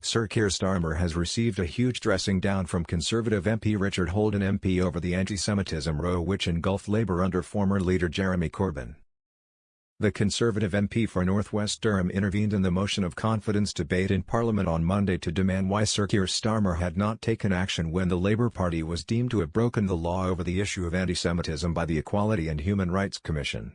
Sir Keir Starmer has received a huge dressing down from Conservative MP Richard Holden MP over the anti-Semitism row which engulfed Labour under former leader Jeremy Corbyn. The Conservative MP for North West Durham intervened in the motion of confidence debate in Parliament on Monday to demand why Sir Keir Starmer had not taken action when the Labour Party was deemed to have broken the law over the issue of anti-Semitism by the Equality and Human Rights Commission.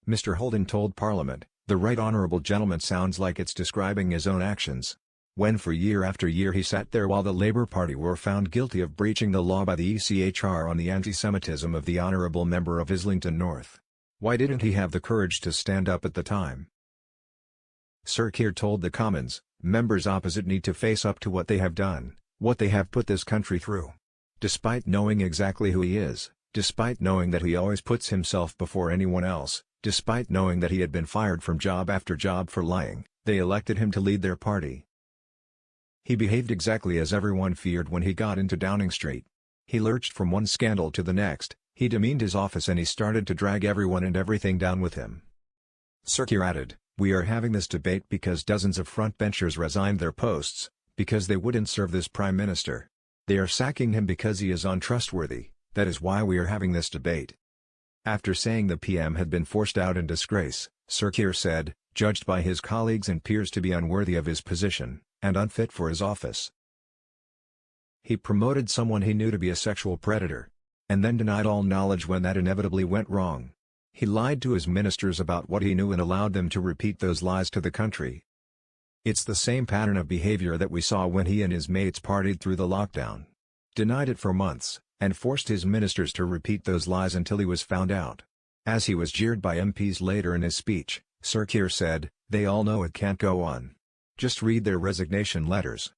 Mr. Holden told Parliament, "The right honourable gentleman sounds like it's describing his own actions. When for year after year he sat there while the Labour Party were found guilty of breaching the law by the ECHR on the anti-Semitism of the honourable member of Islington North. Why didn't he have the courage to stand up at the time?" Sir Keir told the Commons, "Members opposite need to face up to what they have done, what they have put this country through. Despite knowing exactly who he is, despite knowing that he always puts himself before anyone else, despite knowing that he had been fired from job after job for lying, they elected him to lead their party. He behaved exactly as everyone feared when he got into Downing Street. He lurched from one scandal to the next, he demeaned his office and he started to drag everyone and everything down with him." Sir Keir added, "We are having this debate because dozens of frontbenchers resigned their posts, because they wouldn't serve this Prime Minister. They are sacking him because he is untrustworthy, that is why we are having this debate." After saying the PM had been forced out in disgrace, Sir Keir said, "Judged by his colleagues and peers to be unworthy of his position, and unfit for his office. He promoted someone he knew to be a sexual predator. And then denied all knowledge when that inevitably went wrong. He lied to his ministers about what he knew and allowed them to repeat those lies to the country. It's the same pattern of behavior that we saw when he and his mates partied through the lockdown. Denied it for months, and forced his ministers to repeat those lies until he was found out." As he was jeered by MPs later in his speech, Sir Keir said, "They all know it can't go on. Just read their resignation letters."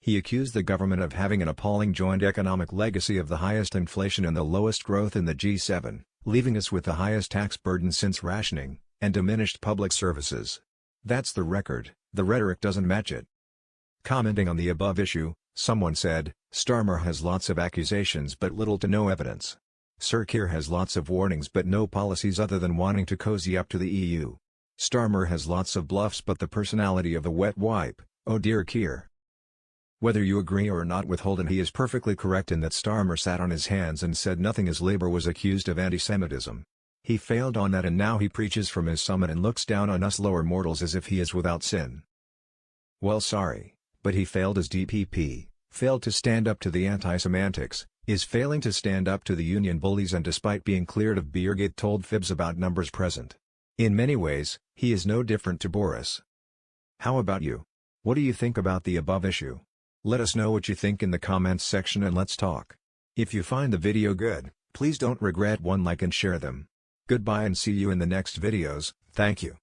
He accused the government of having an appalling joint economic legacy of the highest inflation and the lowest growth in the G7, leaving us with the highest tax burden since rationing, and diminished public services. That's the record, the rhetoric doesn't match it. Commenting on the above issue, someone said, "Starmer has lots of accusations but little to no evidence. Sir Keir has lots of warnings but no policies other than wanting to cozy up to the EU. Starmer has lots of bluffs but the personality of the wet wipe, oh dear Keir." Whether you agree or not with Holden, he is perfectly correct in that Starmer sat on his hands and said nothing as Labour was accused of anti-Semitism. He failed on that and now he preaches from his summit and looks down on us lower mortals as if he is without sin. Well, sorry, but he failed as DPP, failed to stand up to the anti-semantics, is failing to stand up to the union bullies, and despite being cleared of Beergate told fibs about numbers present. In many ways, he is no different to Boris. How about you? What do you think about the above issue? Let us know what you think in the comments section and let's talk. If you find the video good, please don't regret one like and share them. Goodbye and see you in the next videos, thank you.